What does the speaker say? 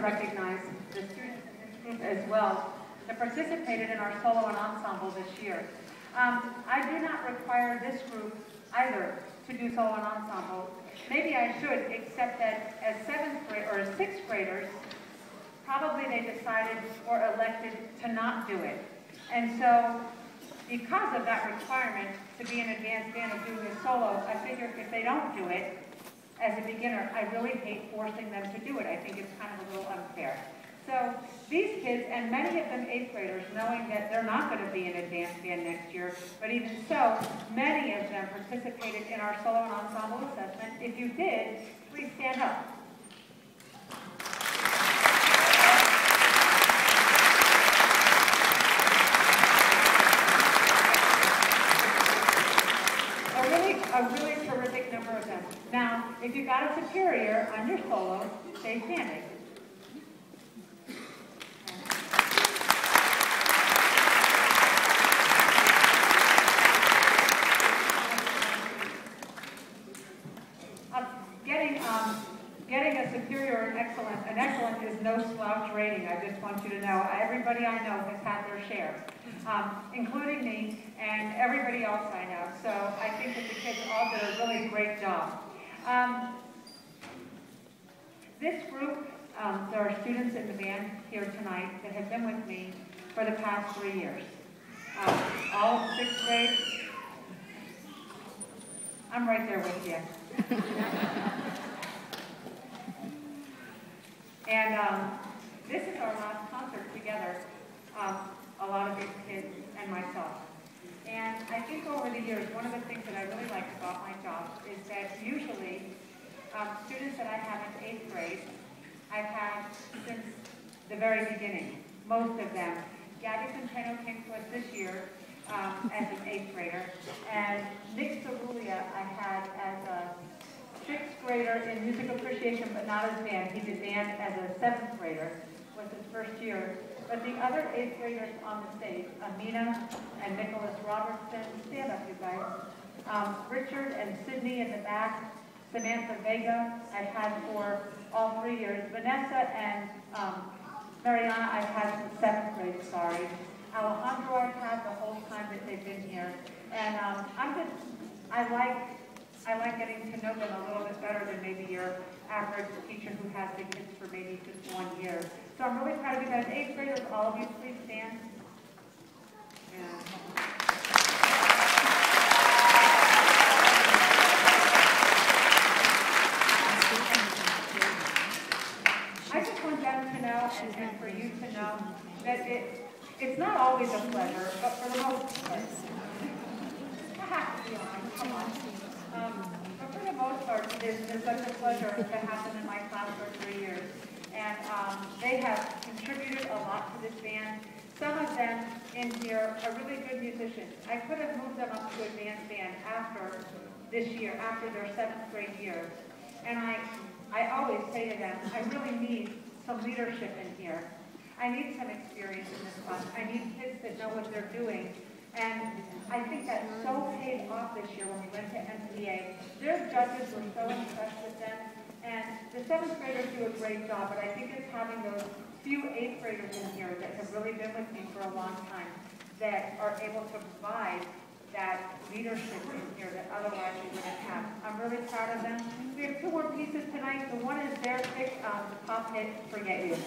recognize the students in this group as well that participated in our solo and ensemble this year. I do not require this group either to do solo and ensemble. Maybe I should, except that as 7th grade or as 6th graders, probably they decided or elected to not do it. And so, because of that requirement to be an advanced band of doing a solo, I figure if they don't do it as a beginner, I really hate forcing them to do it. I think it's kind of a little unfair. So these kids, and many of them 8th graders, knowing that they're not going to be an advanced band next year, but even so, many of them participated in our solo and ensemble assessment. If you did, please stand up. A really terrific number of them. Now, if you got a superior on your solo, stay standing. Getting a superior or an excellent is no slouch rating. I just want you to know. Everybody I know has had their share, including me and everybody else I know. So I think that the kids all did a really great job. This group, there are students in the band here tonight that have been with me for the past 3 years. All of 6th grade. I'm right there with you. And this is our last concert together, a lot of these kids and myself. And I think over the years, one of the things that I really like about my job is that usually students that I have in 8th grade, I've had since the very beginning, most of them. Gabby Centeno came to us this year as an 8th grader, and Nick Cerulia I had as a 6th grader in music appreciation, but not as band. He did band as a 7th grader, was his first year. But the other 8th graders on the stage, Amina and Nicholas Robertson, stand up you guys. Richard and Sydney in the back, Samantha Vega I've had for all 3 years. Vanessa and Mariana I've had since 7th grade, sorry. Alejandro I've had the whole time that they've been here. And I like getting to know them a little bit better than maybe your average teacher who has the kids for maybe just 1 year. So I'm really proud of you guys. 8th graders, all of you, please stand. I just want them to know, and for you to know, that it's not always a pleasure, but for the most part, I have to be honest, come on. But for the most part, it's such a pleasure to have them in my class for 3 years. And they have contributed a lot to this band. Some of them in here are really good musicians. I could have moved them up to advanced band after this year, after their 7th grade year. And I always say to them, I really need some leadership in here. I need some experience in this class. I need kids that know what they're doing. And I think that so paid off this year when we went to NCA. Their judges were so impressed with them. And the 7th graders do a great job, but I think it's having those few 8th graders in here that have really been with me for a long time that are able to provide that leadership in here that otherwise we wouldn't have. I'm really proud of them. We have 2 more pieces tonight. The one is their pick, the pop hit, Forget You.